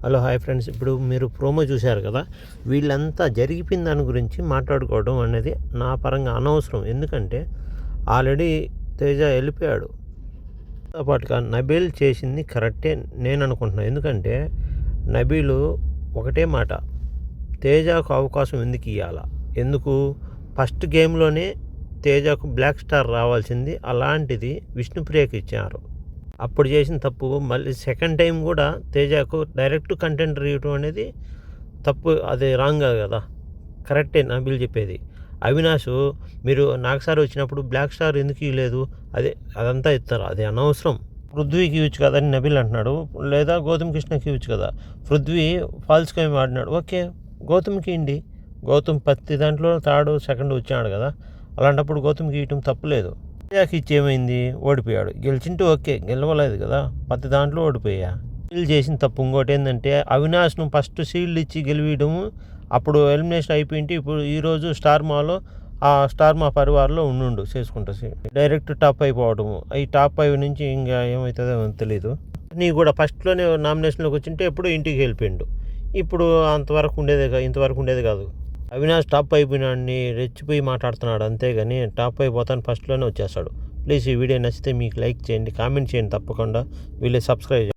Hello hi friends, ఇప్పుడు మీరు promo చూశారు కదా. వీళ్ళంతా జరిగిపోయిన దాని గురించి మాట్లాడుకోవడం అనేది నా పరంగా అనవసరం. ఎందుకంటే ఆల్రెడీ తేజ వెళ్ళిపోయాడు. పాటుగా నబీల్ చేసింది కరెక్టే నేను అనుకుంటున్నాను. ఎందుకంటే నబీలు ఒకటే మాట, తేజకు అవకాశం ఎందుకు ఇవ్వాలా, ఎందుకు ఫస్ట్ గేమ్లోనే తేజకు బ్లాక్ స్టార్ రావాల్సింది, అలాంటిది విష్ణుప్రియకి ఇచ్చారు. అప్పుడు చేసిన తప్పు మళ్ళీ సెకండ్ టైం కూడా తేజకు డైరెక్ట్ కంటెంటర్ ఇవ్వడం అనేది తప్పు. అది రాంగ్ కదా, కరెక్టే నబీల్ చెప్పేది. అవినాష్ మీరు నాగసారి వచ్చినప్పుడు బ్లాక్ స్టార్ ఎందుకు ఇవ్వలేదు, అదంతా ఇస్తారు, అది అనవసరం. పృథ్వీకి ఇవ్వచ్చు కదా అని నబీల్ అంటున్నాడు, లేదా గౌతమ్ కృష్ణకి ఇవ్వచ్చు కదా. పృథ్వీ ఫాల్స్ గేమ్ ఆడినాడు, ఓకే గౌతమ్కి ఇండి. గౌతమ్ ప్రతి దాంట్లో థర్డ్ సెకండ్ వచ్చాడు కదా, అలాంటప్పుడు గౌతమ్కి ఇవ్వటం తప్పులేదు. తేజకి ఇచ్చేమైంది, ఓడిపోయాడు. గెలిచింటూ ఓకే, గెలవలేదు కదా, ప్రతి దాంట్లో ఓడిపోయా. వీళ్ళు చేసిన తప్పు ఇంకోటి ఏంటంటే అవినాష్ను ఫస్ట్ షీల్డ్ ఇచ్చి గెలివడము, అప్పుడు ఎలిమినేషన్ అయిపోయింటే ఇప్పుడు ఈరోజు స్టార్మాలో ఆ స్టార్మా పరివారంలో ఉండు చేసుకుంటా డైరెక్ట్ టాప్ అయిపోవడము. ఈ టాప్ 5 నుంచి ఇంకా ఏమవుతుందో తెలీదు. నీ కూడా ఫస్ట్లోనే నామినేషన్లోకి వచ్చింటే ఎప్పుడు ఇంటికి వెళ్ళిపోయిండు. ఇప్పుడు ఇంతవరకు ఉండేది కాదు. అవినాష్ టాప్ అయిపోయినాడిని రెచ్చిపోయి మాట్లాడుతున్నాడు, అంతేగాని టాప్ అయిపోతాను ఫస్ట్లోనే వచ్చేస్తాడు. ప్లీజ్ ఈ వీడియో నచ్చితే మీకు లైక్ చేయండి, కామెంట్ చేయండి, తప్పకుండా వీళ్ళు సబ్స్క్రైబ్ చేయండి.